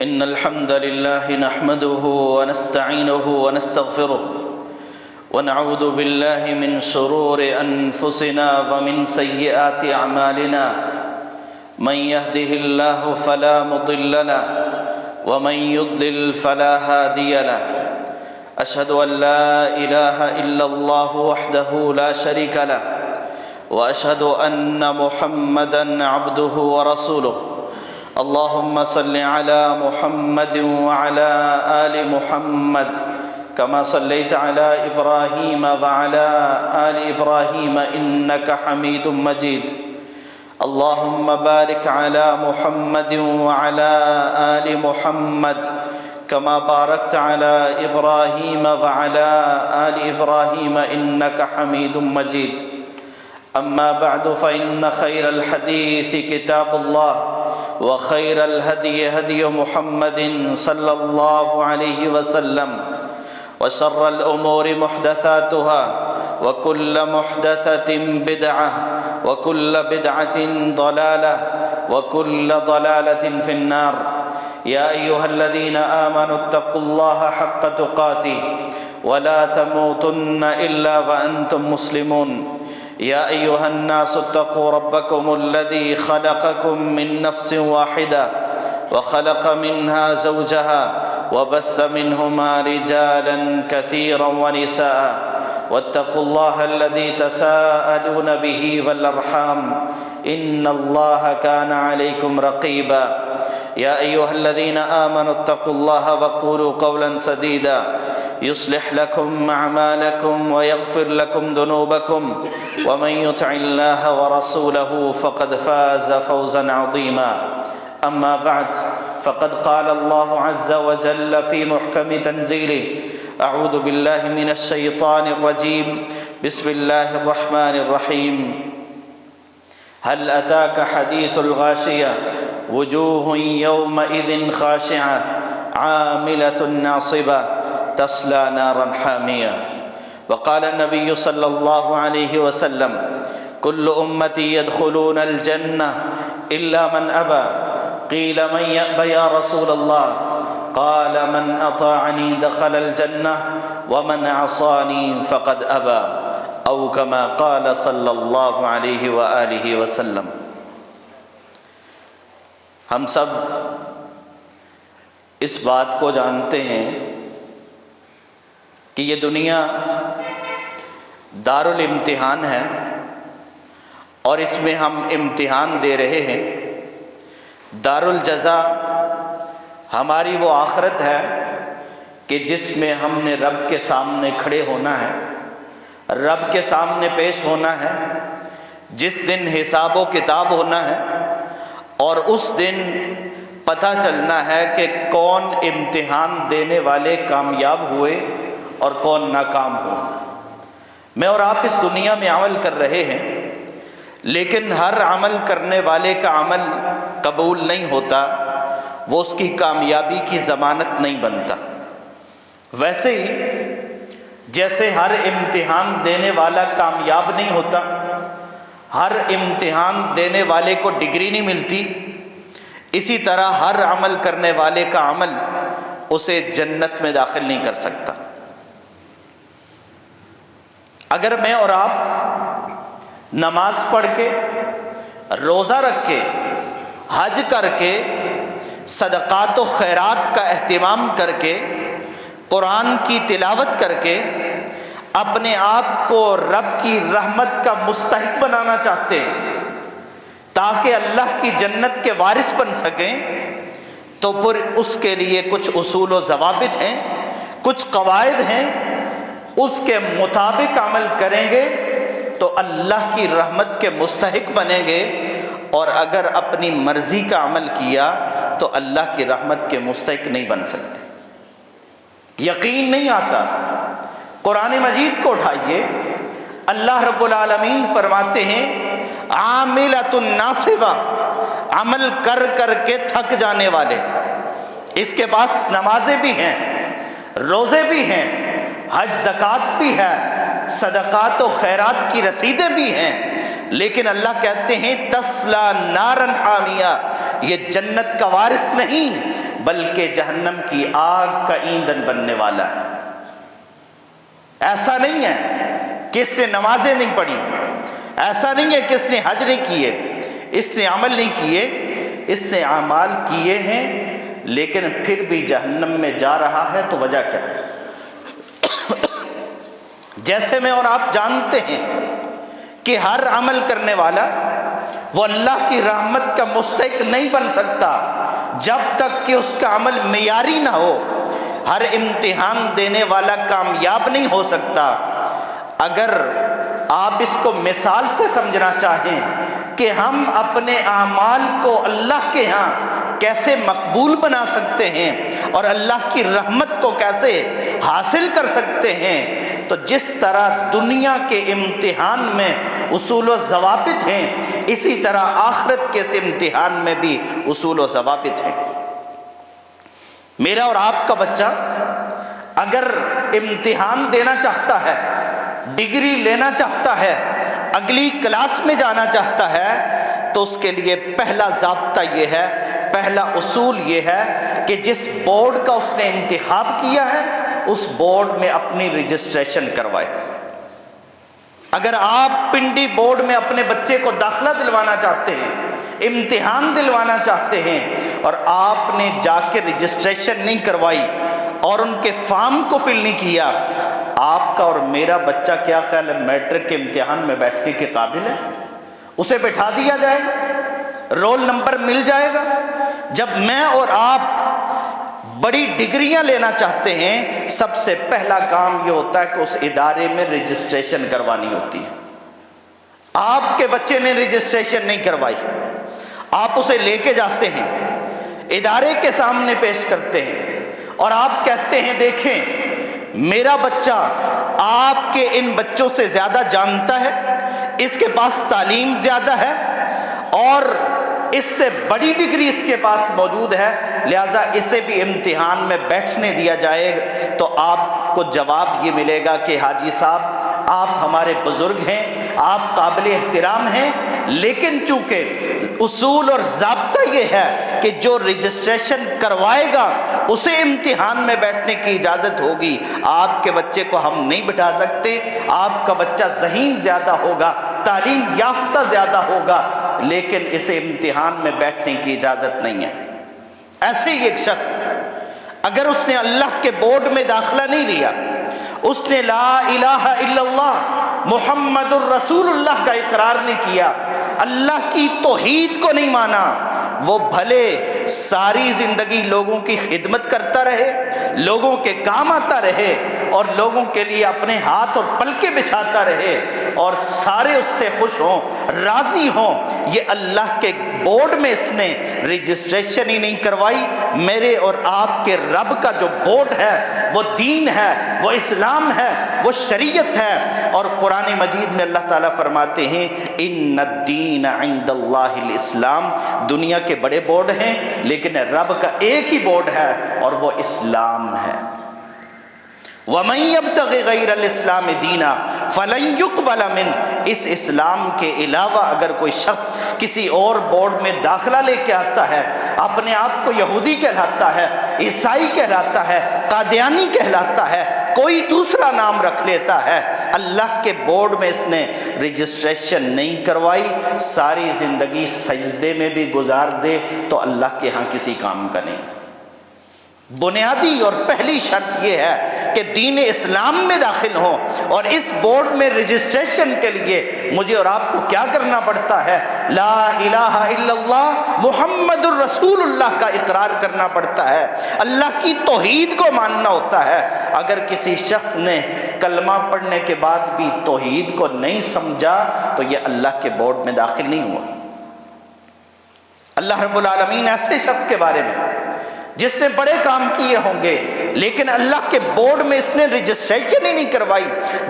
إن الحمد لله نحمده ونستعينه ونستغفره ونعوذ بالله من شرور أنفسنا ومن سيئات أعمالنا من يهده الله فلا مضل له ومن يضلل فلا هادي له أشهد أن لا إله إلا الله وحده لا شريك له وأشهد أن محمدًا عبده ورسوله اللهم صل على محمد وعلى آل محمد كما صليت على إبراهيم وعلى آل إبراهيم إنك حميد مجيد اللهم بارك على محمد وعلى آل محمد كما باركت على إبراهيم وعلى آل إبراهيم إنك حميد مجيد أما بعد فإن خير الحديث كتاب الله وخير الهدي هدي محمد صلى الله عليه وسلم وشر الأمور محدثاتها وكل محدثة بدعة وكل بدعة ضلالة وكل ضلالة في النار يا أيها الذين آمنوا اتقوا الله حق تقاته ولا تموتن إلا وأنتم مسلمون يا أيها الناس اتقوا ربكم الذي خلقكم من نفس واحدة وخلق منها زوجها وبث منهما رجالا كثيرا ونساء واتقوا الله الذي تساءلون به والأرحام إن الله كان عليكم رقيبا يا أيها الذين آمنوا اتقوا الله وقولوا قولا سديدا يصلح لكم أعمالكم ويغفر لكم ذنوبكم ومن يطع الله ورسوله فقد فاز فوزا عظيما أما بعد فقد قال الله عز وجل في محكم تنزيله أعوذ بالله من الشيطان الرجيم بسم الله الرحمن الرحيم هل أتاك حديث الغاشية وجوه يومئذ خاشعة عاملة ناصبة تصلى نارا حامية وقال النبي صلى الله عليه وسلم كل أمتي يدخلون الجنة إلا من أبى قيل من يأبى يا رسول الله قال من أطاعني دخل الجنة ومن عصاني فقد أبى أو كما قال صلى الله عليه وآله وسلم ہم سب اس بات کو جانتے ہیں کہ یہ دنیا دارالامتحان ہے اور اس میں ہم امتحان دے رہے ہیں۔ دارالجزا ہماری وہ آخرت ہے کہ جس میں ہم نے رب کے سامنے کھڑے ہونا ہے، رب کے سامنے پیش ہونا ہے، جس دن حساب و کتاب ہونا ہے اور اس دن پتہ چلنا ہے کہ کون امتحان دینے والے کامیاب ہوئے اور کون ناکام ہوئے۔ میں اور آپ اس دنیا میں عمل کر رہے ہیں، لیکن ہر عمل کرنے والے کا عمل قبول نہیں ہوتا، وہ اس کی کامیابی کی ضمانت نہیں بنتا۔ ویسے ہی جیسے ہر امتحان دینے والا کامیاب نہیں ہوتا، ہر امتحان دینے والے کو ڈگری نہیں ملتی، اسی طرح ہر عمل کرنے والے کا عمل اسے جنت میں داخل نہیں کر سکتا۔ اگر میں اور آپ نماز پڑھ کے، روزہ رکھ کے، حج کر کے، صدقات و خیرات کا اہتمام کر کے، قرآن کی تلاوت کر کے اپنے آپ کو رب کی رحمت کا مستحق بنانا چاہتے ہیں تاکہ اللہ کی جنت کے وارث بن سکیں، تو پھر اس کے لیے کچھ اصول و ضوابط ہیں، کچھ قواعد ہیں، اس کے مطابق عمل کریں گے تو اللہ کی رحمت کے مستحق بنیں گے، اور اگر اپنی مرضی کا عمل کیا تو اللہ کی رحمت کے مستحق نہیں بن سکتے۔ یقین نہیں آتا؟ قرآن مجید کو اٹھائیے، اللہ رب العالمین فرماتے ہیں عاملۃ ناصبہ، عمل کر کر کے تھک جانے والے۔ اس کے پاس نمازیں بھی ہیں، روزے بھی ہیں، حج زکوٰۃ بھی ہے، صدقات و خیرات کی رسیدیں بھی ہیں، لیکن اللہ کہتے ہیں تسلا نارن حامیہ، یہ جنت کا وارث نہیں، بلکہ جہنم کی آگ کا ایندھن بننے والا ہے۔ ایسا نہیں ہے کہ اس نے نمازیں نہیں پڑھی، ایسا نہیں ہے کہ اس نے حج نہیں کیے، اس نے عمل نہیں کیے، اس نے اعمال کیے ہیں لیکن پھر بھی جہنم میں جا رہا ہے، تو وجہ کیا ہے؟ جیسے میں اور آپ جانتے ہیں کہ ہر عمل کرنے والا وہ اللہ کی رحمت کا مستحق نہیں بن سکتا جب تک کہ اس کا عمل معیاری نہ ہو۔ ہر امتحان دینے والا کامیاب نہیں ہو سکتا۔ اگر آپ اس کو مثال سے سمجھنا چاہیں کہ ہم اپنے اعمال کو اللہ کے ہاں کیسے مقبول بنا سکتے ہیں اور اللہ کی رحمت کو کیسے حاصل کر سکتے ہیں، تو جس طرح دنیا کے امتحان میں اصول و ضوابط ہیں، اسی طرح آخرت کے اس امتحان میں بھی اصول و ضوابط ہیں۔ میرا اور آپ کا بچہ اگر امتحان دینا چاہتا ہے، ڈگری لینا چاہتا ہے، اگلی کلاس میں جانا چاہتا ہے، تو اس کے لیے پہلا ضابطہ یہ ہے، پہلا اصول یہ ہے کہ جس بورڈ کا اس نے انتخاب کیا ہے اس بورڈ میں اپنی رجسٹریشن کروائے۔ اگر آپ پنڈی بورڈ میں اپنے بچے کو داخلہ دلوانا چاہتے ہیں، امتحان دلوانا چاہتے ہیں، اور آپ نے جا کے رجسٹریشن نہیں کروائی اور ان کے فارم کو فل نہیں کیا، آپ کا اور میرا بچہ کیا خیال ہے میٹرک کے امتحان میں بیٹھنے کے قابل ہے؟ اسے بٹھا دیا جائے گا، رول نمبر مل جائے گا؟ جب میں اور آپ بڑی ڈگریاں لینا چاہتے ہیں، سب سے پہلا کام یہ ہوتا ہے کہ اس ادارے میں رجسٹریشن کروانی ہوتی ہے۔ آپ کے بچے نے رجسٹریشن نہیں کروائی، آپ اسے لے کے جاتے ہیں، ادارے کے سامنے پیش کرتے ہیں اور آپ کہتے ہیں دیکھیں میرا بچہ آپ کے ان بچوں سے زیادہ جانتا ہے، اس کے پاس تعلیم زیادہ ہے اور اس سے بڑی ڈگری اس کے پاس موجود ہے، لہٰذا اسے بھی امتحان میں بیٹھنے دیا جائے گا۔ تو آپ کو جواب یہ ملے گا کہ حاجی صاحب آپ ہمارے بزرگ ہیں، آپ قابل احترام ہیں، لیکن چونکہ اصول اور ضابطہ یہ ہے کہ جو رجسٹریشن کروائے گا اسے امتحان میں بیٹھنے کی اجازت ہوگی، آپ کے بچے کو ہم نہیں بٹھا سکتے۔ آپ کا بچہ ذہین زیادہ ہوگا، تعلیم یافتہ زیادہ ہوگا، لیکن اسے امتحان میں بیٹھنے کی اجازت نہیں ہے۔ ایسے ہی ایک شخص اگر اس نے اللہ کے بورڈ میں داخلہ نہیں لیا، اس نے لا الہ الا اللہ محمد الرسول اللہ کا اقرار نہیں کیا، اللہ کی توحید کو نہیں مانا، وہ بھلے ساری زندگی لوگوں کی خدمت کرتا رہے، لوگوں کے کام آتا رہے اور لوگوں کے لیے اپنے ہاتھ اور پلکیں بچھاتا رہے اور سارے اس سے خوش ہوں، راضی ہوں، یہ اللہ کے بورڈ میں اس نے رجسٹریشن ہی نہیں کروائی۔ میرے اور آپ کے رب کا جو بورڈ ہے وہ دین ہے، وہ اسلام ہے، وہ شریعت ہے، اور قرآن مجید میں اللہ تعالیٰ فرماتے ہیں ان الدین عند اللہ الاسلام، دنیا کے بڑے بورڈ ہیں لیکن رب کا ایک ہی بورڈ ہے اور وہ اسلام ہے۔ وَمَن يَبْتَغِ غَيْرَ الْإِسْلَامِ دِينًا فَلَن يُقْبَلَ مِنْهُ، اس اسلام کے علاوہ اگر کوئی شخص کسی اور بورڈ میں داخلہ لے کے آتا ہے، اپنے آپ کو یہودی کہلاتا ہے، عیسائی کہلاتا ہے، قادیانی کہلاتا ہے، کوئی دوسرا نام رکھ لیتا ہے، اللہ کے بورڈ میں اس نے رجسٹریشن نہیں کروائی، ساری زندگی سجدے میں بھی گزار دے تو اللہ کے ہاں کسی کام کا نہیں۔ بنیادی اور پہلی شرط یہ ہے کہ دین اسلام میں داخل ہوں، اور اس بورڈ میں رجسٹریشن کے لیے مجھے اور آپ کو کیا کرنا پڑتا ہے؟ لا الہ الا اللہ محمد الرسول اللہ کا اقرار کرنا پڑتا ہے، اللہ کی توحید کو ماننا ہوتا ہے۔ اگر کسی شخص نے کلمہ پڑھنے کے بعد بھی توحید کو نہیں سمجھا تو یہ اللہ کے بورڈ میں داخل نہیں ہوا۔ اللہ رب العالمین ایسے شخص کے بارے میں جس نے بڑے کام کیے ہوں گے لیکن اللہ کے بورڈ میں اس نے رجسٹریشن ہی نہیں کروائی،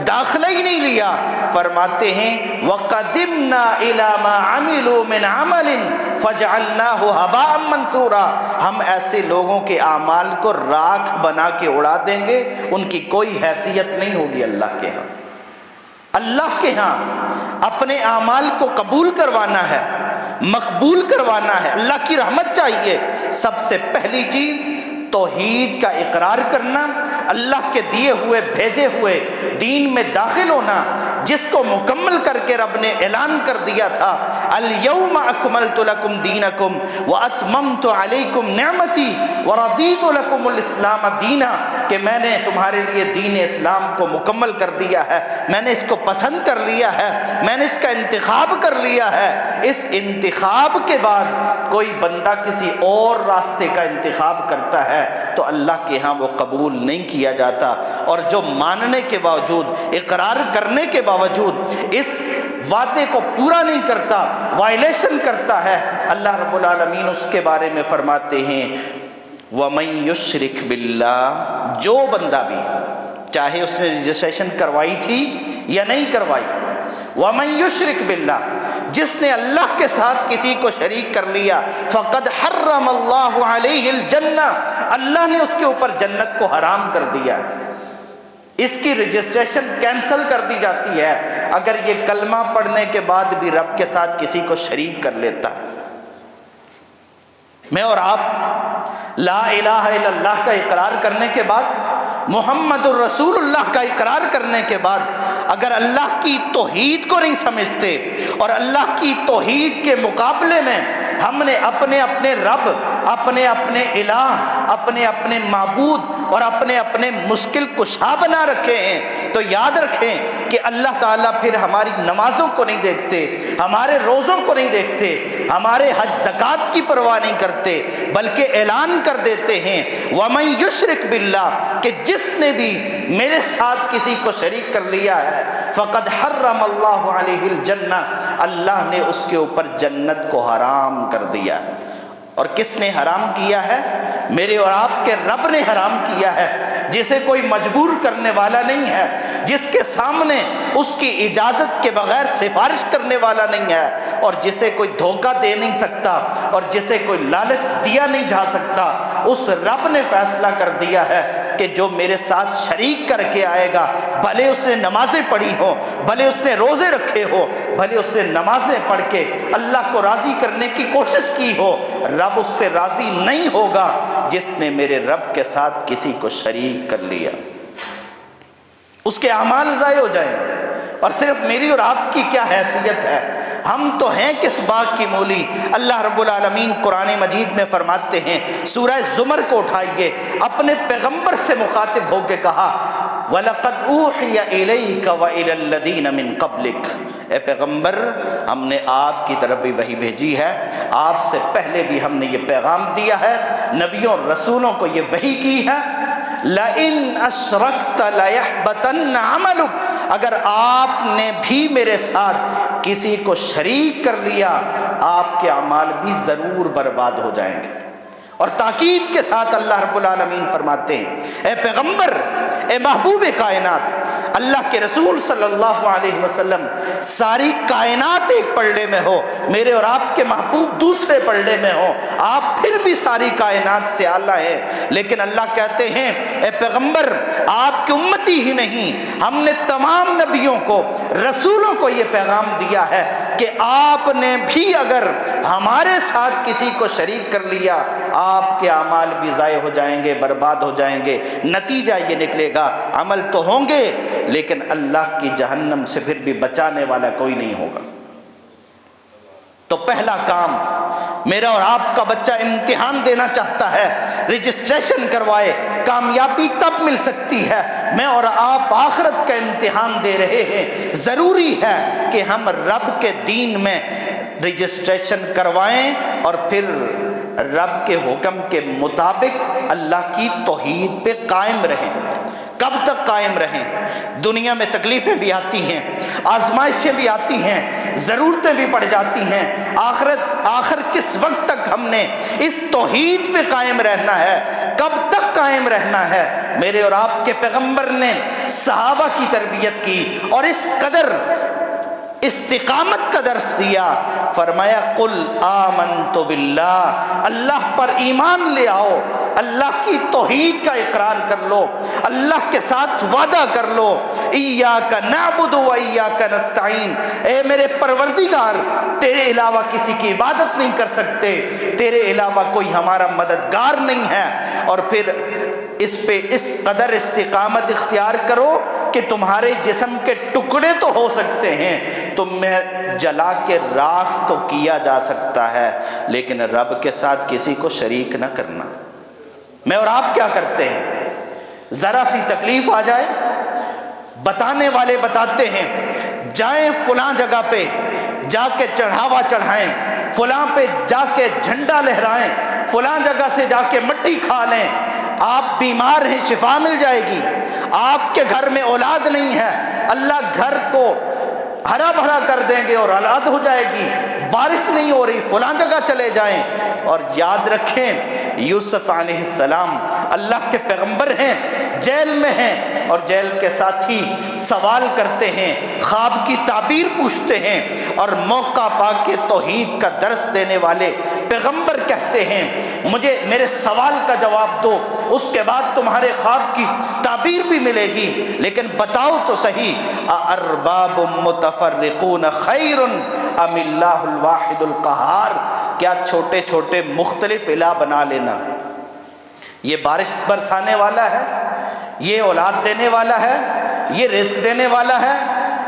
داخلہ ہی نہیں لیا، فرماتے ہیں وَقَدِمْنَا إِلَى مَا عَمِلُوا مِنْ عَمَلٍ فَجَعَلْنَاهُ هَبَاءً مَنْثُورًا، ہم ایسے لوگوں کے اعمال کو راکھ بنا کے اڑا دیں گے، ان کی کوئی حیثیت نہیں ہوگی اللہ کے ہاں۔ اللہ کے ہاں اپنے اعمال کو قبول کروانا ہے، مقبول کروانا ہے، اللہ کی رحمت چاہیے، سب سے پہلی چیز توحید کا اقرار کرنا، اللہ کے دیے ہوئے بھیجے ہوئے دین میں داخل ہونا، جس کو مکمل کر کے رب نے اعلان کر دیا تھا الیوم اکملت لکم دینکم واتممت علیکم نعمتی ورضیت لکم الاسلام دینا، کہ میں نے تمہارے لیے دین اسلام کو مکمل کر دیا ہے، میں نے اس کو پسند کر لیا ہے، میں نے اس کا انتخاب کر لیا ہے۔ اس انتخاب کے بعد کوئی بندہ کسی اور راستے کا انتخاب کرتا ہے تو اللہ کے ہاں وہ قبول نہیں کیا جاتا، اور جو ماننے کے باوجود، اقرار کرنے کے باوجود اس وعدے کو پورا نہیں کرتا، وائلیشن کرتا ہے، اللہ رب العالمین اس کے بارے میں فرماتے ہیں وَمَن يُشْرِكْ بِاللَّهِ، جو بندہ بھی، چاہے اس نے رجسٹریشن کروائی تھی یا نہیں کروائی، وَمَن يُشْرِكْ بِاللَّهِ، جس نے اللہ کے ساتھ کسی کو شریک کر لیا، فَقَدْ حَرَّمَ اللَّهُ عَلَيْهِ الْجَنَّةَ، اللہ نے اس کے اوپر جنت کو حرام کر دیا، اس کی رجسٹریشن کینسل کر دی جاتی ہے اگر یہ کلمہ پڑھنے کے بعد بھی رب کے ساتھ کسی کو شریک کر لیتا ہے۔ میں اور آپ لا الہ الا اللہ کا اقرار کرنے کے بعد، محمد الرسول اللہ کا اقرار کرنے کے بعد، اگر اللہ کی توحید کو نہیں سمجھتے اور اللہ کی توحید کے مقابلے میں ہم نے اپنے اپنے رب، اپنے اپنے الہ، اپنے اپنے معبود اور اپنے اپنے مشکل کشا بنا رکھے ہیں، تو یاد رکھیں کہ اللہ تعالیٰ پھر ہماری نمازوں کو نہیں دیکھتے، ہمارے روزوں کو نہیں دیکھتے، ہمارے حج زکوٰۃ کی پرواہ نہیں کرتے، بلکہ اعلان کر دیتے ہیں وَمَن يُشْرِكْ بِاللَّهِ، کہ جس نے بھی میرے ساتھ کسی کو شریک کر لیا ہے فقد حرم اللہ علیہ الجنہ، اللہ نے اس کے اوپر جنت کو حرام کر دیا۔ اور کس نے حرام کیا ہے؟ میرے اور آپ کے رب نے حرام کیا ہے، جسے کوئی مجبور کرنے والا نہیں ہے، جس کے سامنے اس کی اجازت کے بغیر سفارش کرنے والا نہیں ہے، اور جسے کوئی دھوکہ دے نہیں سکتا، اور جسے کوئی لالچ دیا نہیں جا سکتا۔ اس رب نے فیصلہ کر دیا ہے کہ جو میرے ساتھ شریک کر کے آئے گا، بھلے اس نے نمازیں پڑھی ہو، بھلے اس نے روزے رکھے ہو، بھلے اس نے نمازیں پڑھ کے اللہ کو راضی کرنے کی کوشش کی ہو، رب اس سے راضی نہیں ہوگا جس نے میرے رب کے ساتھ کسی کو شریک کر لیا۔ اس کے اعمال ضائع ہو جائیں۔ اور صرف میری اور آپ کی کیا حیثیت ہے؟ ہم تو ہیں کس باغ کی مولی؟ اللہ رب العالمین قرآن مجید میں فرماتے ہیں، سورہ زمر کو اٹھائیے، اپنے پیغمبر سے مخاطب ہو کے کہا وَلَقَدْ أُوحِيَ إِلَيْكَ وَإِلَى الَّذِينَ مِن قَبْلِكَ، اے پیغمبر ہم نے آپ کی طرف بھی وحی بھیجی ہے، آپ سے پہلے بھی ہم نے یہ پیغام دیا ہے، نبیوں اور رسولوں کو یہ وحی کی ہے لَإِنْ أَشْرَكْتَ لَيَحْبَطَنَّ عَمَلُكَ، اگر آپ نے بھی میرے ساتھ کسی کو شریک کر لیا آپ کے اعمال بھی ضرور برباد ہو جائیں گے۔ اور تاکید کے ساتھ اللہ رب العالمین فرماتے ہیں اے پیغمبر، اے محبوب کائنات، اللہ کے رسول صلی اللہ علیہ وسلم، ساری کائنات ایک پلڑے میں ہو، میرے اور آپ کے محبوب دوسرے پلڑے میں ہو، آپ پھر بھی ساری کائنات سے اعلیٰ ہیں، لیکن اللہ کہتے ہیں اے پیغمبر آپ کی امتی ہی نہیں، ہم نے تمام نبیوں کو، رسولوں کو یہ پیغام دیا ہے کہ آپ نے بھی اگر ہمارے ساتھ کسی کو شریک کر لیا آپ کے اعمال بھی ضائع ہو جائیں گے، برباد ہو جائیں گے، نتیجہ یہ نکلے گا عمل تو ہوں گے لیکن اللہ کی جہنم سے پھر بھی بچانے والا کوئی نہیں ہوگا۔ تو پہلا کام، میرا اور آپ کا بچہ امتحان دینا چاہتا ہے، رجسٹریشن کروائے، کامیابی تب مل سکتی ہے، میں اور آپ آخرت کا امتحان دے رہے ہیں، ضروری ہے کہ ہم رب کے دین میں رجسٹریشن کروائیں اور پھر رب کے حکم کے مطابق اللہ کی توحید پہ قائم رہیں۔ کب تک قائم رہیں؟ دنیا میں تکلیفیں بھی آتی ہیں، آزمائشیں بھی آتی ہیں، ضرورتیں بھی پڑ جاتی ہیں، آخر کس وقت تک ہم نے اس توحید پہ قائم رہنا ہے؟ کب تک قائم رہنا ہے؟ میرے اور آپ کے پیغمبر نے صحابہ کی تربیت کی اور اس قدر استقامت کا درس دیا. فرمایا قل آمنت باللہ، اللہ پر ایمان لے آؤ، اللہ کی توحید کا اقرار کر لو، اللہ کے ساتھ وعدہ کر لو. ایاک نعبد و ایاک نستعین، اے میرے پروردگار تیرے علاوہ کسی کی عبادت نہیں کر سکتے، تیرے علاوہ کوئی ہمارا مددگار نہیں ہے. اور پھر اس پہ اس قدر استقامت اختیار کرو کہ تمہارے جسم کے ٹکڑے تو ہو سکتے ہیں، تمہیں جلا کے راکھ تو کیا جا سکتا ہے، لیکن رب کے ساتھ کسی کو شریک نہ کرنا. میں اور آپ کیا کرتے ہیں؟ ذرا سی تکلیف آ جائے، بتانے والے بتاتے ہیں جائیں فلاں جگہ پہ جا کے چڑھاوا چڑھائیں، فلاں پہ جا کے جھنڈا لہرائیں، فلاں جگہ سے جا کے مٹی کھا لیں. آپ بیمار ہیں، شفا مل جائے گی. آپ کے گھر میں اولاد نہیں ہے، اللہ گھر کو ہرا بھرا کر دیں گے اور اولاد ہو جائے گی. بارش نہیں ہو رہی، فلاں جگہ چلے جائیں. اور یاد رکھیں یوسف علیہ السلام اللہ کے پیغمبر ہیں، جیل میں ہیں، اور جیل کے ساتھ ہی سوال کرتے ہیں، خواب کی تعبیر پوچھتے ہیں، اور موقع پا کے توحید کا درس دینے والے پیغمبر کہتے ہیں مجھے میرے سوال کا جواب دو، اس کے بعد تمہارے خواب کی تعبیر بھی ملے گی. لیکن بتاؤ تو صحیح، ارباب متفرقون خیر ام اللہ الواحد القہار، کیا چھوٹے چھوٹے مختلف الہ بنا لینا یہ بارش برسانے والا ہے، یہ اولاد دینے والا ہے، یہ رزق دینے والا ہے،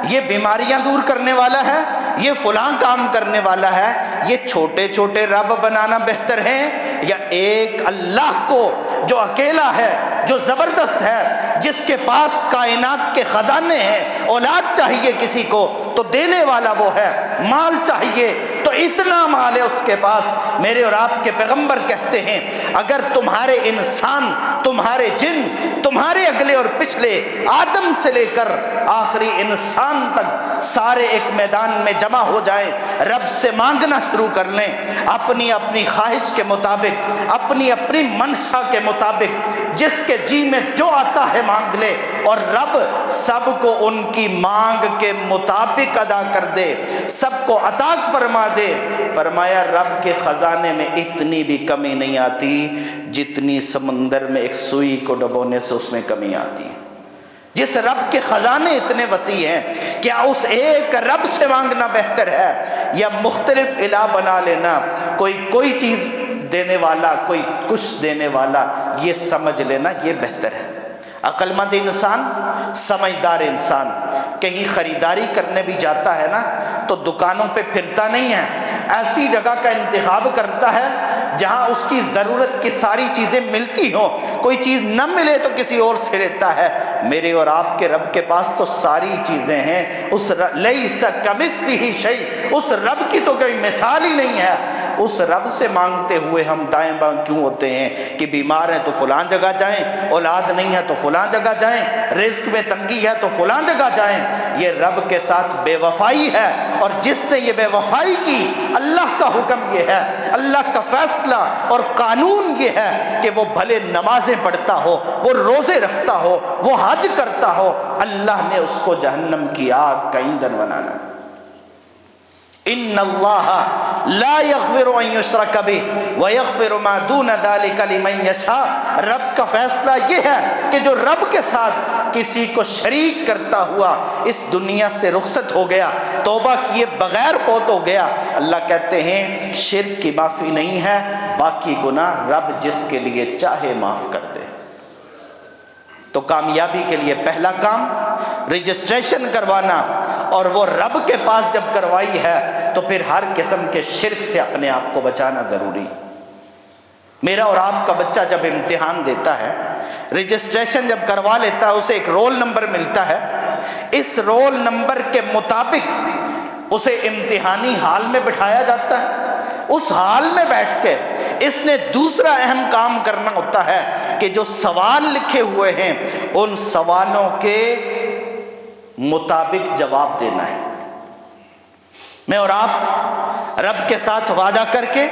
یہ بیماریاں دور کرنے والا ہے، یہ فلاں کام کرنے والا ہے، یہ چھوٹے چھوٹے رب بنانا بہتر ہے یا ایک اللہ کو جو اکیلا ہے، جو زبردست ہے، جس کے پاس کائنات کے خزانے ہیں؟ اولاد چاہیے کسی کو تو دینے والا وہ ہے، مال چاہیے تو اتنا مال ہے اس کے پاس. میرے اور آپ کے پیغمبر کہتے ہیں اگر تمہارے انسان، تمہارے جن، تمہارے اگلے اور پچھلے آدم سے لے کر آخری انسان تک سارے ایک میدان میں جمع ہو جائیں، رب سے مانگنا شروع کر لیں اپنی اپنی خواہش کے مطابق، اپنی اپنی منشا کے مطابق، جس کے جی میں جو آتا ہے مانگ لے، اور رب سب کو ان کی مانگ کے مطابق ادا کر دے، سب کو عطا فرما دے. فرمایا رب کے خزانے میں اتنی بھی کمی نہیں آتی جتنی سمندر میں ایک سوئی کو ڈبونے سے اس میں کمی آتی ہے. جس رب کے خزانے اتنے وسیع ہیں، کیا اس ایک رب سے مانگنا بہتر ہے یا مختلف الہ بنا لینا؟ کوئی چیز دینے والا، کوئی کچھ دینے والا، یہ سمجھ لینا یہ بہتر ہے. عقل مند انسان، سمجھدار انسان کہیں خریداری کرنے بھی جاتا ہے نا تو دکانوں پہ پھرتا نہیں ہے، ایسی جگہ کا انتخاب کرتا ہے جہاں اس کی ضرورت کی ساری چیزیں ملتی ہوں. کوئی چیز نہ ملے تو کسی اور سے لیتا ہے. میرے اور آپ کے رب کے پاس تو ساری چیزیں ہیں. اس لیس کمثلہ شیء، اس رب کی تو کوئی مثال ہی نہیں ہے. اس رب سے مانگتے ہوئے ہم دائیں بائیں کیوں ہوتے ہیں کہ بیمار ہیں تو فلاں جگہ جائیں، اولاد نہیں ہے تو فلاں جگہ جائیں، رزق میں تنگی ہے تو فلاں جگہ جائیں. یہ رب کے ساتھ بے وفائی ہے، اور جس نے یہ بے وفائی کی، اللہ کا حکم یہ ہے، اللہ کا فیصلہ اور قانون یہ ہے کہ وہ بھلے نمازیں پڑھتا ہو، وہ روزے رکھتا ہو، وہ حج کرتا ہو، اللہ نے اس کو جہنم کی آگ کا ایندھن بنانا. ان اللہ لا یغفر ان یشرک بہ ویغفر ما دون ذلک لمن یشاء. رب کا فیصلہ یہ ہے کہ جو رب کے ساتھ کسی کو شریک کرتا ہوا اس دنیا سے رخصت ہو گیا، توبہ کیے بغیر فوت ہو گیا، اللہ کہتے ہیں شرک کی معافی نہیں ہے، باقی گناہ رب جس کے لیے چاہے معاف کر دے. تو کامیابی کے لیے پہلا کام رجسٹریشن کروانا، اور وہ رب کے پاس جب کروائی ہے تو پھر ہر قسم کے شرک سے اپنے آپ کو بچانا ضروری. میرا اور آپ کا بچہ جب امتحان دیتا ہے، رجسٹریشن جب کروا لیتا ہے، اسے ایک رول نمبر ملتا ہے. اس رول نمبر کے مطابق اسے امتحانی حال میں بٹھایا جاتا ہے. اس حال میں بیٹھ کے اس نے دوسرا اہم کام کرنا ہوتا ہے کہ جو سوال لکھے ہوئے ہیں ان سوالوں کے مطابق جواب دینا ہے. میں اور آپ رب کے ساتھ وعدہ کر کے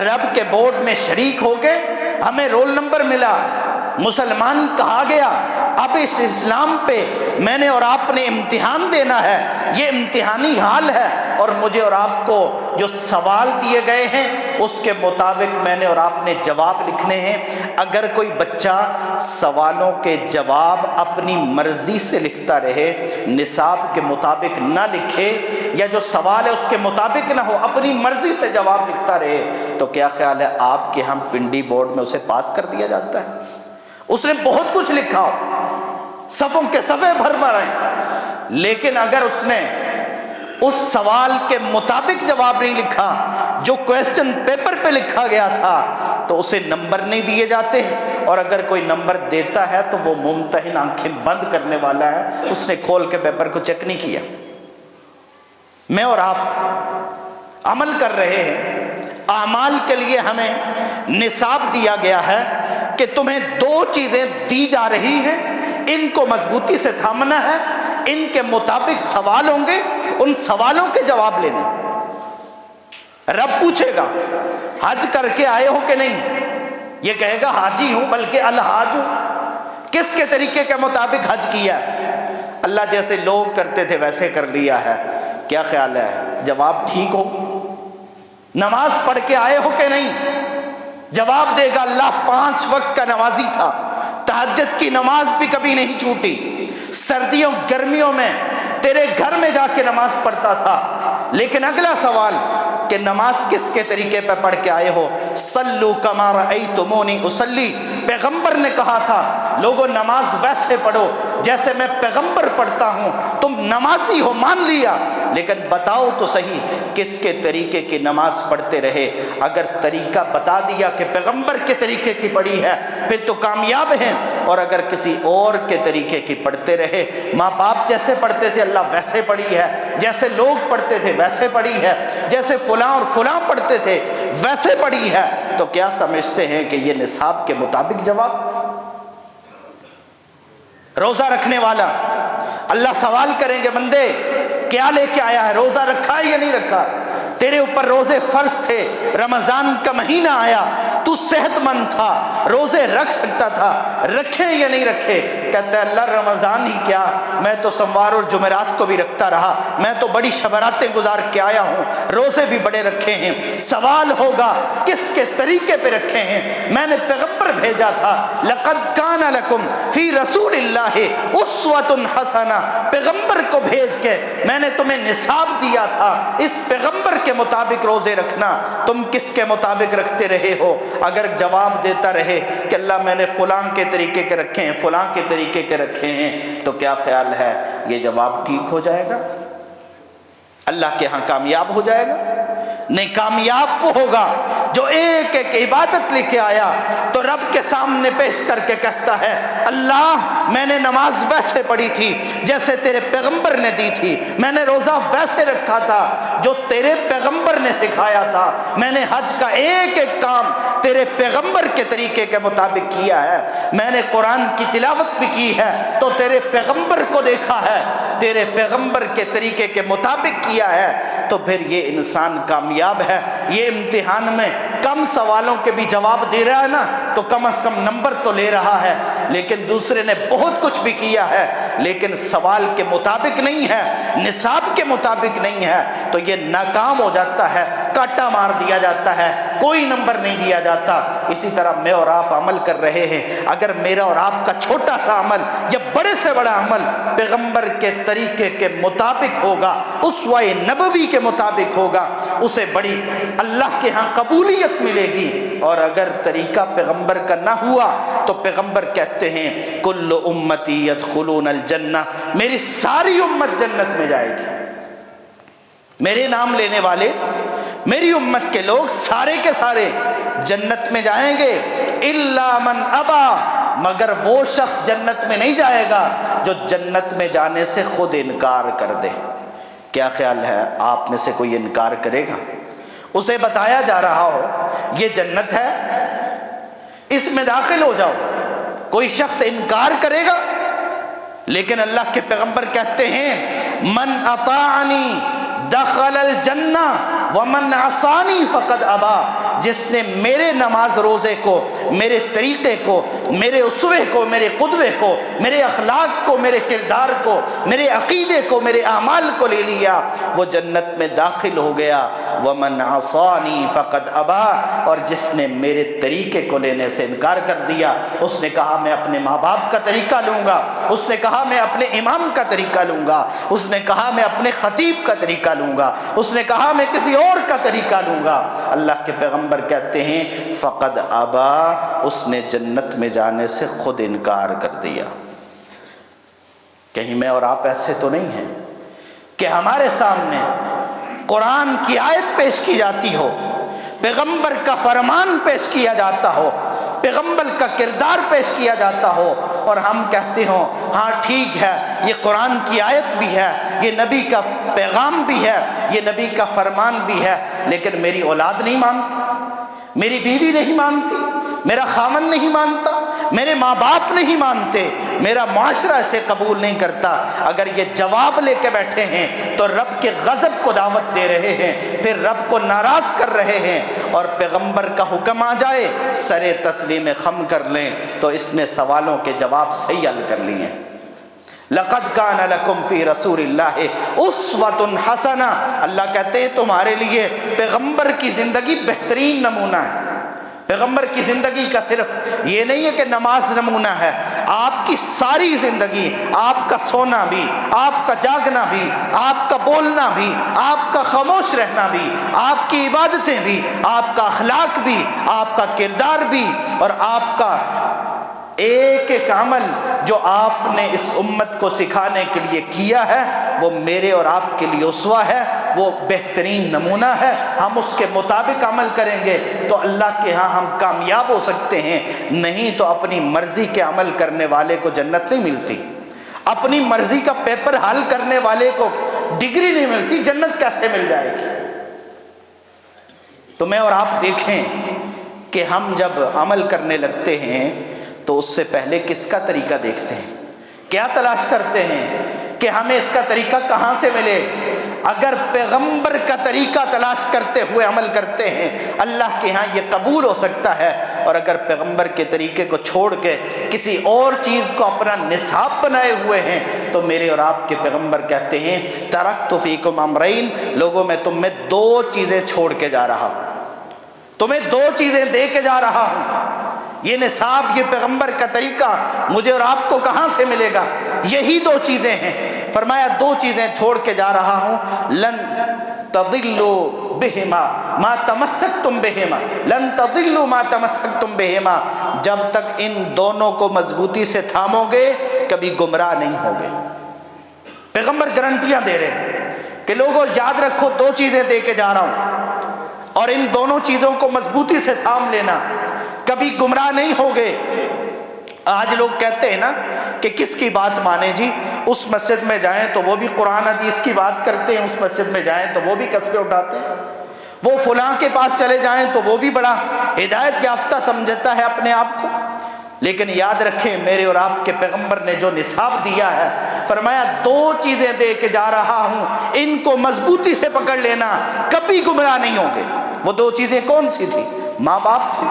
رب کے بورڈ میں شریک ہو گئے، ہمیں رول نمبر ملا، مسلمان کہا گیا، اب اس اسلام پہ میں نے اور آپ نے امتحان دینا ہے، یہ امتحانی حال ہے، اور مجھے اور آپ کو جو سوال دیے گئے ہیں اس کے مطابق میں نے اور آپ نے جواب لکھنے ہیں۔ اگر کوئی بچہ سوالوں کے جواب اپنی مرضی سے لکھتا رہے، نصاب کے مطابق نہ لکھے، یا جو سوال ہے اس کے مطابق نہ ہو، اپنی مرضی سے جواب لکھتا رہے، تو کیا خیال ہے آپ کے ہم پنڈی بورڈ میں اسے پاس کر دیا جاتا ہے؟ اس نے بہت کچھ لکھا ہو، صفوں کے صفحے بھر ہیں، لیکن اگر اس نے اس سوال کے مطابق جواب نہیں لکھا جو کویسچن پیپر پہ لکھا گیا تھا، تو اسے نمبر نہیں دیے جاتے، اور اگر کوئی نمبر دیتا ہے تو وہ ممتحن آنکھیں بند کرنے والا ہے، اس نے کھول کے پیپر کو چیک نہیں کیا۔ میں اور آپ عمل کر رہے ہیں، اعمال کے لیے ہمیں نصاب دیا گیا ہے کہ تمہیں دو چیزیں دی جا رہی ہیں، ان کو مضبوطی سے تھامنا ہے، ان کے مطابق سوال ہوں گے، ان سوالوں کے جواب لینے۔ رب پوچھے گا حج کر کے آئے ہو کہ نہیں، یہ کہے گا حاجی ہوں، بلکہ الحاج ہوں۔ کس کے طریقے کے مطابق حج کیا؟ اللہ جیسے لوگ کرتے تھے ویسے کر لیا ہے۔ کیا خیال ہے جواب ٹھیک ہو؟ نماز پڑھ کے آئے ہو کہ نہیں؟ جواب دے گا اللہ 5 وقت کا نمازی تھا، تہجد کی نماز بھی کبھی نہیں چھوٹی، سردیوں گرمیوں میں تیرے گھر میں جا کے نماز پڑھتا تھا۔ لیکن اگلا سوال کہ نماز کس کے طریقے پہ پڑھ کے آئے ہو؟ صلو کما رأیتمونی اصلی، پیغمبر نے کہا تھا لوگوں نماز ویسے پڑھو جیسے میں پیغمبر پڑھتا ہوں۔ تم نمازی ہو مان لیا، لیکن بتاؤ تو صحیح کس کے طریقے کی نماز پڑھتے رہے؟ اگر طریقہ بتا دیا کہ پیغمبر کے طریقے کی پڑھی ہے پھر تو کامیاب ہیں، اور اگر کسی اور کے طریقے کی پڑھتے رہے، ماں باپ جیسے پڑھتے تھے اللہ ویسے پڑھی ہے، جیسے لوگ پڑھتے تھے ویسے پڑھی ہے، جیسے فلاں اور فلاں پڑھتے تھے ویسے پڑھی ہے، تو کیا سمجھتے ہیں کہ یہ نصاب کے مطابق جواب؟ روزہ رکھنے والا اللہ سوال کریں گے بندے کیا لے کے آیا ہے، روزہ رکھا ہے یا نہیں رکھا؟ تیرے اوپر روزے فرض تھے، رمضان کا مہینہ آیا، تو صحت مند تھا، روزے رکھ سکتا تھا، رکھے یا نہیں رکھے؟ کہتا ہے اللہ رمضان ہی کیا، میں تو سوموار اور جمعرات کو بھی رکھتا رہا، میں تو بڑی شبراتیں گزار کے آیا ہوں، روزے بھی بڑے رکھے ہیں۔ سوال ہوگا کس کے طریقے پہ رکھے ہیں؟ میں نے پیغمبر بھیجا تھا، لقد کان لکم فی رسول اللہ اسوۃ حسنہ، پیغمبر کو بھیج کے میں نے تمہیں نصاب دیا تھا، اس پیغمبر کے مطابق روزے رکھنا۔ تم کس کے مطابق رکھتے رہے ہو؟ اگر جواب دیتا رہے کہ اللہ میں نے فلاں کے طریقے کے رکھے ہیں، فلاں کے طریقے کے رکھے ہیں، تو کیا خیال ہے یہ جواب ٹھیک ہو جائے گا؟ اللہ کے ہاں کامیاب ہو جائے گا؟ نہیں، کامیاب وہ ہوگا جو ایک ایک عبادت لے کے آیا تو رب کے سامنے پیش کر کے کہتا ہے اللہ میں نے نماز ویسے پڑھی تھی جیسے تیرے پیغمبر نے دی تھی، میں نے روزہ ویسے رکھا تھا جو تیرے پیغمبر نے سکھایا تھا، میں نے حج کا ایک ایک کام تیرے پیغمبر کے طریقے کے مطابق کیا ہے، میں نے قرآن کی تلاوت بھی کی ہے تو تیرے پیغمبر کو دیکھا ہے، تیرے پیغمبر کے طریقے کے مطابق کیا ہے، تو پھر یہ انسان کامیاب ہے۔ یہ امتحان میں کم سوالوں کے بھی جواب دے رہا ہے نا، تو کم از کم نمبر تو لے رہا ہے، لیکن دوسرے نے بہت کچھ بھی کیا ہے لیکن سوال کے مطابق نہیں ہے، نصاب کے مطابق نہیں ہے، تو یہ ناکام ہو جاتا ہے، کاٹا مار دیا جاتا ہے، کوئی نمبر نہیں دیا جاتا۔ اسی طرح میں اور آپ عمل کر رہے ہیں، اگر میرا اور آپ کا چھوٹا سا عمل یا بڑے سے بڑا عمل پیغمبر کے طریقے کے مطابق ہوگا، اسوہ نبوی کے مطابق ہوگا، اسے بڑی اللہ کے ہاں قبولیت ملے گی۔ اور اگر طریقہ پیغمبر کا نہ ہوا تو پیغمبر کہتے ہیں کل امتی یدخلون الجنہ، میری ساری امت جنت میں جائے گی، میرے نام لینے والے میری امت کے لوگ سارے کے سارے جنت میں جائیں گے، الا من ابا، مگر وہ شخص جنت میں نہیں جائے گا جو جنت میں جانے سے خود انکار کر دے۔ کیا خیال ہے آپ میں سے کوئی انکار کرے گا؟ اسے بتایا جا رہا ہو یہ جنت ہے، اس میں داخل ہو جاؤ، کوئی شخص انکار کرے گا؟ لیکن اللہ کے پیغمبر کہتے ہیں من اطاعنی دخل الجنہ ومن عصانی فقد ابا، جس نے میرے نماز روزے کو، میرے طریقے کو، میرے اسوے کو، میرے قدوے کو، میرے اخلاق کو، میرے کردار کو، میرے عقیدے کو، میرے اعمال کو لے لیا، وہ جنت میں داخل ہو گیا۔ وَمَنْ عَصَانِي فَقَدْ أَبَىٰ، اور جس نے میرے طریقے کو لینے سے انکار کر دیا، اس نے کہا میں اپنے ماں باپ کا طریقہ لوں گا، اس نے کہا میں اپنے امام کا طریقہ لوں گا، اس نے کہا میں اپنے خطیب کا طریقہ لوں گا، اس نے کہا میں کسی اور کا طریقہ لوں گا۔ اللہ کے پیغمبر کہتے ہیں فقد ابا، اس نے جنت میں جانے سے خود انکار کر دیا۔ کہیں میں اور آپ ایسے تو نہیں ہیں کہ ہمارے سامنے قرآن کی آیت پیش کی جاتی ہو، پیغمبر کا فرمان پیش کیا جاتا ہو، پیغمبر کا کردار پیش کیا جاتا ہو، اور ہم کہتے ہوں ہاں ٹھیک ہے، یہ قرآن کی آیت بھی ہے، یہ نبی کا پیغام بھی ہے، یہ نبی کا فرمان بھی ہے، لیکن میری اولاد نہیں مانتی، میری بیوی نہیں مانتی، میرا خاوند نہیں مانتا، میرے ماں باپ نہیں مانتے، میرا معاشرہ اسے قبول نہیں کرتا۔ اگر یہ جواب لے کے بیٹھے ہیں تو رب کے غضب کو دعوت دے رہے ہیں، پھر رب کو ناراض کر رہے ہیں، اور پیغمبر کا حکم آ جائے سر تسلیم خم کر لیں تو اس نے سوالوں کے جواب صحیح حل کر لیے ہیں۔ لَقَدْ كَانَ لَكُمْ فِي رَسُولِ اللَّهِ أُسْوَةٌ حَسَنَةٌ، اللہ کہتے ہیں تمہارے لیے پیغمبر کی زندگی بہترین نمونہ ہے۔ پیغمبر کی زندگی کا صرف یہ نہیں ہے کہ نماز نمونہ ہے، آپ کی ساری زندگی، آپ کا سونا بھی، آپ کا جاگنا بھی، آپ کا بولنا بھی، آپ کا خاموش رہنا بھی، آپ کی عبادتیں بھی، آپ کا اخلاق بھی، آپ کا کردار بھی، اور آپ کا ایک ایک عمل جو آپ نے اس امت کو سکھانے کے لیے کیا ہے، وہ میرے اور آپ کے لیے اسوہ ہے، وہ بہترین نمونہ ہے۔ ہم اس کے مطابق عمل کریں گے تو اللہ کے ہاں ہم کامیاب ہو سکتے ہیں، نہیں تو اپنی مرضی کے عمل کرنے والے کو جنت نہیں ملتی، اپنی مرضی کا پیپر حل کرنے والے کو ڈگری نہیں ملتی، جنت کیسے مل جائے گی؟ تو میں اور آپ دیکھیں کہ ہم جب عمل کرنے لگتے ہیں تو اس سے پہلے کس کا طریقہ دیکھتے ہیں، کیا تلاش کرتے ہیں کہ ہمیں اس کا طریقہ کہاں سے ملے۔ اگر پیغمبر کا طریقہ تلاش کرتے ہوئے عمل کرتے ہیں اللہ کے ہاں یہ قبول ہو سکتا ہے، اور اگر پیغمبر کے طریقے کو چھوڑ کے کسی اور چیز کو اپنا نصاب بنائے ہوئے ہیں تو میرے اور آپ کے پیغمبر کہتے ہیں ترکت فیکم امرین، لوگوں میں تم میں دو چیزیں چھوڑ کے جا رہا ہوں، تمہیں دو چیزیں دے کے جا رہا ہوں۔ یہ نصاب، یہ پیغمبر کا طریقہ مجھے اور آپ کو کہاں سے ملے گا؟ یہی دو چیزیں ہیں۔ فرمایا دو چیزیں چھوڑ کے جا رہا ہوں، لن تضلوا بہما ما تمسکتم بہما، لن تضلوا ما تمسکتم بہما، جب تک ان دونوں کو مضبوطی سے تھامو گے کبھی گمراہ نہیں ہوگے۔ پیغمبر گارنٹیاں دے رہے ہیں کہ لوگوں یاد رکھو دو چیزیں دے کے جا رہا ہوں، اور ان دونوں چیزوں کو مضبوطی سے تھام لینا، کبھی گمراہ نہیں ہوگے۔ آج لوگ کہتے ہیں نا کہ کس کی بات مانے جی، اس مسجد میں جائیں تو وہ بھی قرآن حدیث کی بات کرتے ہیں، اس مسجد میں جائیں تو وہ بھی قصبے اٹھاتے ہیں، وہ فلاں کے پاس چلے جائیں تو وہ بھی بڑا ہدایت یافتہ سمجھتا ہے اپنے آپ کو۔ لیکن یاد رکھیں میرے اور آپ کے پیغمبر نے جو نصاب دیا ہے، فرمایا دو چیزیں دے کے جا رہا ہوں، ان کو مضبوطی سے پکڑ لینا، کبھی گمراہ نہیں ہوگے۔ وہ دو چیزیں کون سی تھی؟ ماں باپ تھے،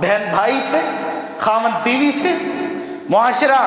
بہن بھائی تھے، خاوند بیوی تھے، معاشرہ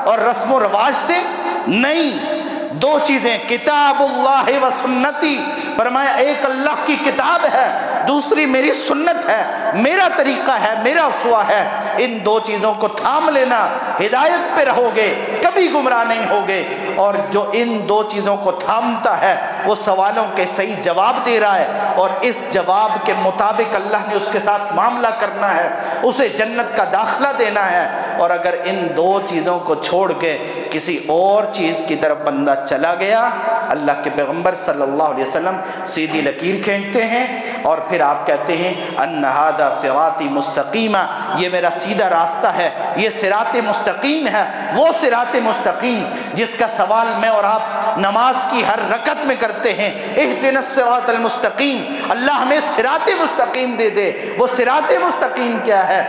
اور رسم و رواج تھے؟ نہیں، دو چیزیں، کتاب اللہ و سنتی، فرمایا ایک اللہ کی کتاب ہے، دوسری میری سنت ہے، میرا طریقہ ہے، میرا اسوہ ہے۔ ان دو چیزوں کو تھام لینا، ہدایت پہ رہو گے، کبھی گمراہ نہیں ہوگے۔ اور جو ان دو چیزوں کو تھامتا ہے وہ سوالوں کے صحیح جواب دے رہا ہے، اور اس جواب کے مطابق اللہ نے اس کے ساتھ معاملہ کرنا ہے، اسے جنت کا داخلہ دینا ہے۔ اور اگر ان دو چیزوں کو چھوڑ کے کسی اور چیز کی طرف بندہ چلا گیا، اللہ کے پیغمبر صلی اللہ علیہ وسلم سیدھی لکیر کھینچتے ہیں اور پھر آپ کہتے ہیں ان ھذا صراطی مستقیما، یہ میرا سیدھا راستہ ہے، یہ صراط مستقیم ہے، وہ صراط مستقیم جس کا سوال میں اور آپ نماز کی ہر رکعت میں کرتے ہیں، اہدنا الصراط المستقیم، اللہ ہمیں صراط مستقیم دے دے۔ وہ صراط مستقیم کیا ہے؟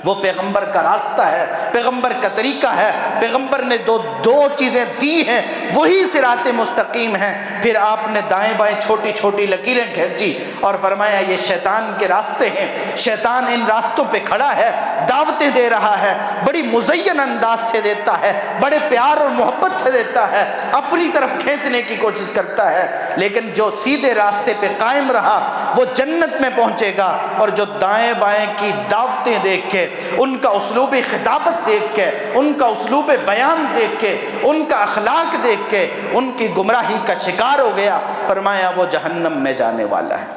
وہ پیغمبر کا راستہ ہے، پیغمبر کا طریقہ ہے، پیغمبر نے دو چیزیں دی ہیں، وہی صراط مستقیم ہیں۔ پھر آپ نے دائیں بائیں چھوٹی چھوٹی لکیریں کھینچی اور فرمایا یہ شیطان کے راستے ہیں، شیطان ان راستوں پہ کھڑا ہے، دعوتیں دے رہا ہے، بڑی مزین انداز سے دیتا ہے، بڑے پیار اور محبت سے دیتا ہے، اپنی طرف کھینچنے کی کوشش کرتا ہے، لیکن جو سیدھے راستے پہ قائم رہا وہ جنت میں پہنچے گا، اور جو دائیں بائیں کی دعوتیں دیکھ کے، ان کا اسلوب خطابت دیکھ کے، ان کا اسلوب بیان دیکھ کے، ان کا اخلاق دیکھ کے ان کی گمراہی کا شکار ہو گیا، فرمایا وہ جہنم میں جانے والا ہے۔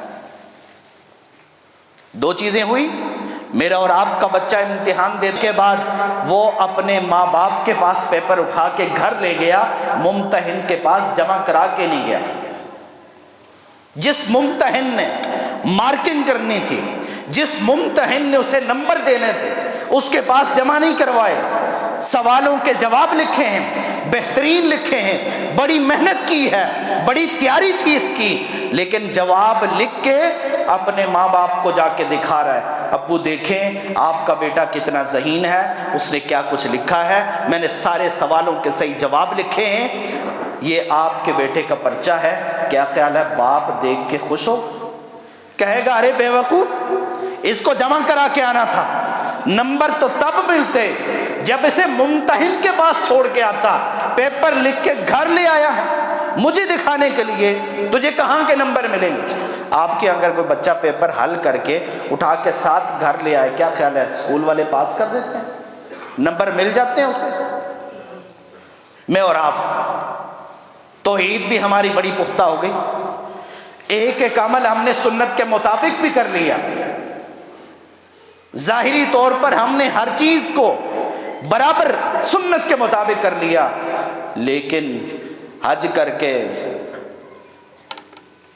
دو چیزیں ہوئی، میرا اور آپ کا بچہ امتحان دینے کے بعد وہ اپنے ماں باپ کے پاس پیپر اٹھا کے گھر لے گیا، ممتحن کے پاس جمع کرا کے نہیں گیا۔ جس ممتحن نے مارکنگ کرنی تھی، جس ممتحن نے اسے نمبر دینے تھے، اس کے پاس جمع نہیں کروائے، سوالوں کے جواب لکھے ہیں، بہترین لکھے ہیں، بڑی محنت کی ہے، بڑی تیاری تھی اس کی، لیکن جواب لکھ کے اپنے ماں باپ کو جا کے دکھا رہا ہے، ابو دیکھیں آپ کا بیٹا کتنا ذہین ہے، اس نے کیا کچھ لکھا ہے، میں نے سارے سوالوں کے صحیح جواب لکھے ہیں، یہ آپ کے بیٹے کا پرچہ ہے۔ کیا خیال ہے باپ دیکھ کے خوش ہو؟ کہے گا ارے بے وقوف، اس کو جمع کرا کے آنا تھا، نمبر تو تب ملتے جب اسے ممتحن کے پاس چھوڑ کے آتا، پیپر لکھ کے گھر لے آیا ہے مجھے دکھانے کے لیے، تجھے کہاں کے نمبر ملیں گے؟ آپ کے اگر کوئی بچہ پیپر حل کر کے اٹھا کے ساتھ گھر لے آئے، کیا خیال ہے اسکول والے پاس کر دیتے ہیں؟ نمبر مل جاتے ہیں اسے؟ میں اور آپ، توحید بھی ہماری بڑی پختہ ہو گئی، ایک ایک عمل ہم نے سنت کے مطابق بھی کر لیا، ظاہری طور پر ہم نے ہر چیز کو برابر سنت کے مطابق کر لیا، لیکن حج کر کے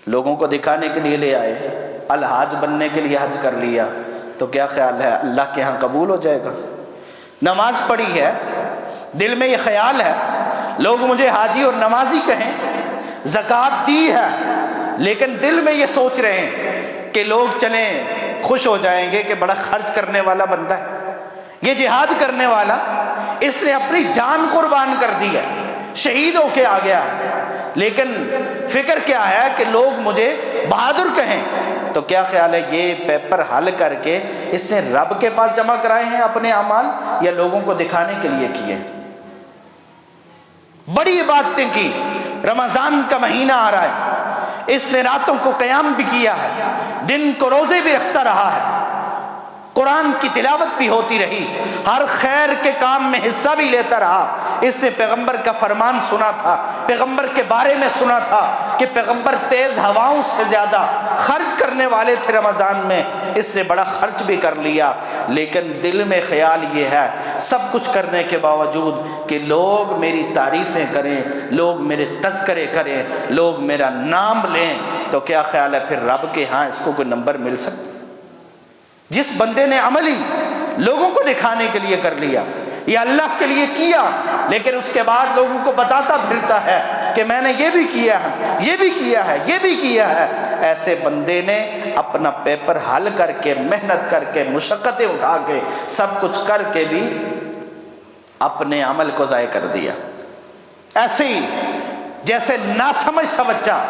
لوگوں کو دکھانے کے لیے لے آئے، الحاج بننے کے لیے حج کر لیا، تو کیا خیال ہے اللہ کے ہاں قبول ہو جائے گا؟ نماز پڑھی ہے، دل میں یہ خیال ہے لوگ مجھے حاجی اور نمازی کہیں، زکوٰۃ دی ہے، لیکن دل میں یہ سوچ رہے ہیں کہ لوگ چلیں خوش ہو جائیں گے کہ بڑا خرچ کرنے والا بندہ ہے، یہ جہاد کرنے والا، اس نے اپنی جان قربان کر دی ہے، شہید ہو کے آ گیا ہے، لیکن فکر کیا ہے کہ لوگ مجھے بہادر کہیں۔ تو کیا خیال ہے یہ پیپر حل کر کے اس نے رب کے پاس جمع کرائے ہیں اپنے اعمال، یا لوگوں کو دکھانے کے لیے کیے؟ بڑی عبادتیں کی، رمضان کا مہینہ آ رہا ہے، اس نے راتوں کو قیام بھی کیا ہے، دن کو روزے بھی رکھتا رہا ہے، قرآن کی تلاوت بھی ہوتی رہی، ہر خیر کے کام میں حصہ بھی لیتا رہا۔ اس نے پیغمبر کا فرمان سنا تھا، پیغمبر کے بارے میں سنا تھا کہ پیغمبر تیز ہواؤں سے زیادہ خرچ کرنے والے تھے رمضان میں، اس نے بڑا خرچ بھی کر لیا، لیکن دل میں خیال یہ ہے سب کچھ کرنے کے باوجود کہ لوگ میری تعریفیں کریں، لوگ میرے تذکرے کریں، لوگ میرا نام لیں، تو کیا خیال ہے پھر رب کے ہاں اس کو کوئی نمبر مل سکتا؟ جس بندے نے عملی لوگوں کو دکھانے کے لیے کر لیا یا اللہ کے لیے کیا، لیکن اس کے بعد لوگوں کو بتاتا پھرتا ہے کہ میں نے یہ بھی کیا ہے، یہ بھی کیا ہے، یہ بھی کیا ہے، ایسے بندے نے اپنا پیپر حل کر کے، محنت کر کے، مشقتیں اٹھا کے، سب کچھ کر کے بھی اپنے عمل کو ضائع کر دیا۔ ایسے ہی جیسے ناسمجھ سا بچہ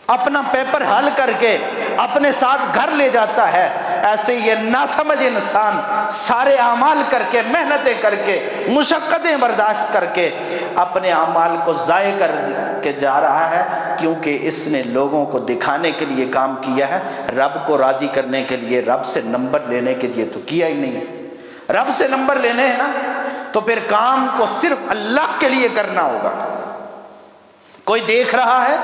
اپنا پیپر حل کر کے اپنے ساتھ گھر لے جاتا ہے، ایسے یہ ناسمجھ انسان سارے اعمال کر کے، محنتیں کر کے، مشقتیں برداشت کر کے اپنے اعمال کو ضائع کر کے جا رہا ہے، کیونکہ اس نے لوگوں کو دکھانے کے لیے کام کیا ہے، رب کو راضی کرنے کے لیے، رب سے نمبر لینے کے لیے تو کیا ہی نہیں ہے۔ رب سے نمبر لینے ہیں نا تو پھر کام کو صرف اللہ کے لیے کرنا ہوگا۔ کوئی دیکھ رہا ہے؟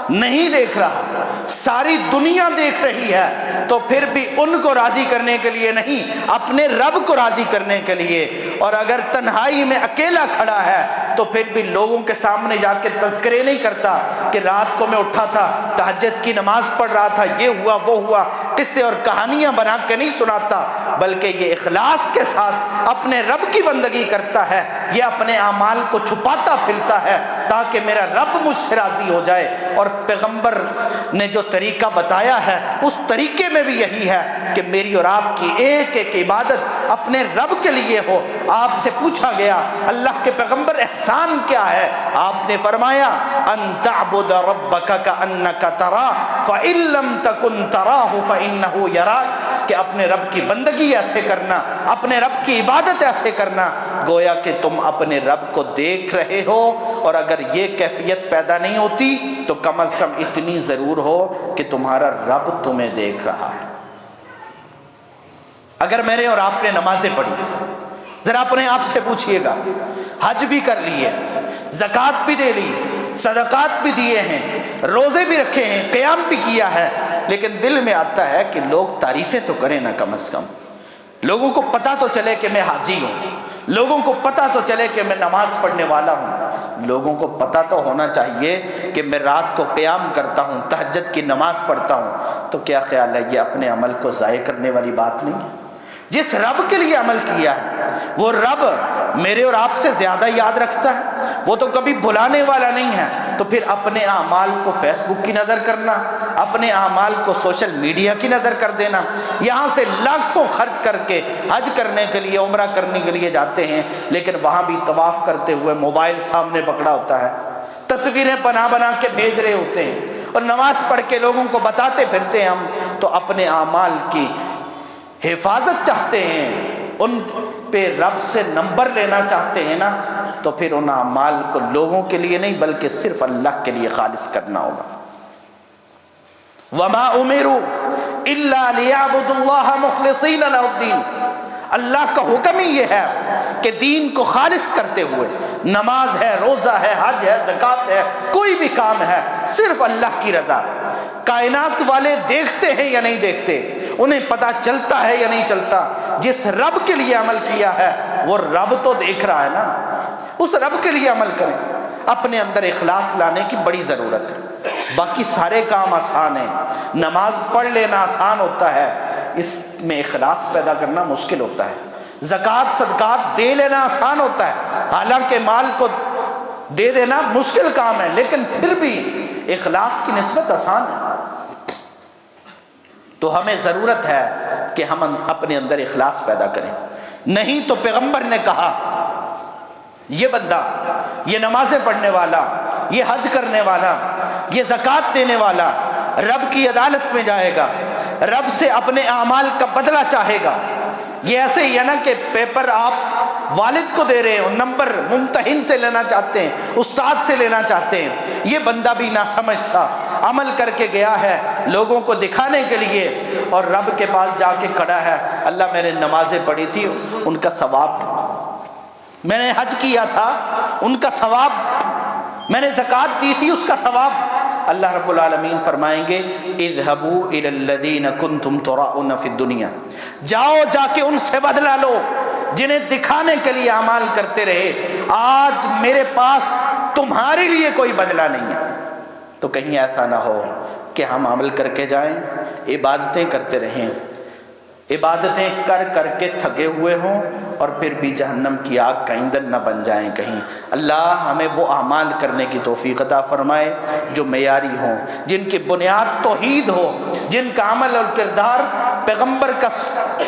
نہیں دیکھ رہا، ساری دنیا دیکھ رہی ہے، تو پھر بھی ان کو راضی کرنے کے لیے نہیں، اپنے رب کو راضی کرنے کے لیے۔ اور اگر تنہائی میں اکیلا کھڑا ہے تو پھر بھی لوگوں کے سامنے جا کے تذکرے نہیں کرتا کہ رات کو میں اٹھا تھا، تہجد کی نماز پڑھ رہا تھا، یہ ہوا وہ ہوا، قصے اور کہانیاں بنا کے نہیں سناتا، بلکہ یہ اخلاص کے ساتھ اپنے رب کی بندگی کرتا ہے، یہ اپنے اعمال کو چھپاتا پھرتا ہے تاکہ میرا رب مجھ سے راضی ہو جائے۔ اور پیغمبر نے جو طریقہ بتایا ہے اس طریقے میں بھی یہی ہے کہ میری اور آپ کی ایک ایک عبادت اپنے رب کے لیے ہو۔ آپ سے پوچھا گیا اللہ کے پیغمبر احسان کیا ہے؟ آپ نے فرمایا ان تعبد ربک کأنک تراہ فإن لم تکن تراہ فإنہ یراک، کہ اپنے رب کی بندگی ایسے کرنا، اپنے رب کی عبادت ایسے کرنا گویا کہ تم اپنے رب کو دیکھ رہے ہو، اور اگر یہ کیفیت پیدا نہیں ہوتی تو کم از کم اتنی ضرور ہو کہ تمہارا رب تمہیں دیکھ رہا ہے۔ اگر میرے اور آپ نے نمازیں پڑھی، ذرا اپنے آپ سے پوچھئے گا، حج بھی کر لیے، زکوٰۃ بھی دے لی، صدقات بھی دیے ہیں، روزے بھی رکھے ہیں، قیام بھی کیا ہے، لیکن دل میں آتا ہے کہ لوگ تعریفیں تو کریں نا، کم از کم لوگوں کو پتہ تو چلے کہ میں حاجی ہوں، لوگوں کو پتہ تو چلے کہ میں نماز پڑھنے والا ہوں، لوگوں کو پتہ تو ہونا چاہیے کہ میں رات کو قیام کرتا ہوں، تہجد کی نماز پڑھتا ہوں۔ تو کیا خیال ہے یہ اپنے عمل کو ضائع کرنے والی بات نہیں ہے؟ جس رب کے لیے عمل کیا ہے وہ رب میرے اور آپ سے زیادہ یاد رکھتا ہے، وہ تو کبھی بھلانے والا نہیں ہے۔ تو پھر اپنے اعمال کو فیس بک کی نظر کرنا، اپنے اعمال کو سوشل میڈیا کی نظر کر دینا، یہاں سے لاکھوں خرچ کر کے حج کرنے کے لیے، عمرہ کرنے کے لیے جاتے ہیں، لیکن وہاں بھی طواف کرتے ہوئے موبائل سامنے پکڑا ہوتا ہے، تصویریں بنا بنا کے بھیج رہے ہوتے ہیں، اور نماز پڑھ کے لوگوں کو بتاتے پھرتے ہیں ہم تو اپنے اعمال کی حفاظت چاہتے ہیں، ان پہ رب سے نمبر لینا چاہتے ہیں نا، تو پھر ان اعمال کو لوگوں کے لیے نہیں بلکہ صرف اللہ کے لیے خالص کرنا ہوگا۔ وَمَا أُمِرُوا إِلَّا لِيَعْبُدُوا اللَّهَ مُخْلِصِينَ لَهُ الدِّينَ، اللہ کا حکم ہی یہ ہے کہ دین کو خالص کرتے ہوئے، نماز ہے، روزہ ہے، حج ہے، زکوٰۃ ہے، کوئی بھی کام ہے، صرف اللہ کی رضا۔ کائنات والے دیکھتے ہیں یا نہیں دیکھتے، انہیں پتہ چلتا ہے یا نہیں چلتا، جس رب کے لیے عمل کیا ہے وہ رب تو دیکھ رہا ہے نا، اس رب کے لیے عمل کریں۔ اپنے اندر اخلاص لانے کی بڑی ضرورت ہے۔ باقی سارے کام آسان ہیں، نماز پڑھ لینا آسان ہوتا ہے، اس میں اخلاص پیدا کرنا مشکل ہوتا ہے۔ زکوٰۃ صدقات دے لینا آسان ہوتا ہے، حالانکہ مال کو دے دینا مشکل کام ہے، لیکن پھر بھی اخلاص کی نسبت آسان ہے۔ تو ہمیں ضرورت ہے کہ ہم اپنے اندر اخلاص پیدا کریں، نہیں تو پیغمبر نے کہا یہ بندہ، یہ نمازیں پڑھنے والا، یہ حج کرنے والا، یہ زکوٰۃ دینے والا رب کی عدالت میں جائے گا، رب سے اپنے اعمال کا بدلہ چاہے گا۔ یہ ایسے ہی ہے نا کہ پیپر آپ والد کو دے رہے ہیں، نمبر ممتحن سے لینا چاہتے ہیں، استاد سے لینا چاہتے ہیں، یہ بندہ بھی نہ سمجھ سا عمل کر کے گیا ہے لوگوں کو دکھانے کے لیے، اور رب کے پاس جا کے کھڑا ہے، اللہ میں نے نمازیں پڑھی تھی ان کا ثواب، میں نے حج کیا تھا ان کا ثواب، میں نے زکوٰۃ دی تھی اس کا ثواب۔ اللہ رب العالمین فرمائیں گے اذهبوا الى الذين كنتم تراؤون في الدنيا، جاؤ جا کے ان سے بدلہ لو جنہیں دکھانے کے لیے اعمال کرتے رہے، آج میرے پاس تمہارے لیے کوئی بدلہ نہیں ہے۔ تو کہیں ایسا نہ ہو کہ ہم عمل کر کے جائیں، عبادتیں کرتے رہیں، عبادتیں کر کر کے تھکے ہوئے ہوں اور پھر بھی جہنم کی آگ کا ایندھن نہ بن جائیں کہیں۔ اللہ ہمیں وہ اعمال کرنے کی توفیق عطا فرمائے جو معیاری ہوں، جن کی بنیاد توحید ہو، جن کا عمل اور کردار پیغمبر کا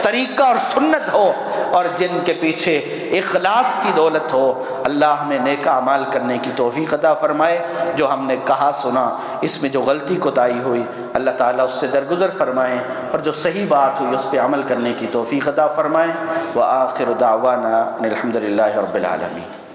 طریقہ اور سنت ہو، اور جن کے پیچھے اخلاص کی دولت ہو۔ اللہ ہمیں نیک اعمال کرنے کی توفیق عطا فرمائے۔ جو ہم نے کہا سنا اس میں جو غلطی کوتاہی ہوئی اللہ تعالیٰ اس سے درگزر فرمائیں، اور جو صحیح بات ہوئی اس پہ عمل کرنے کی توفیق عطا فرمائیں۔ وآخر دعوانا ان الحمد للہ رب العالمین۔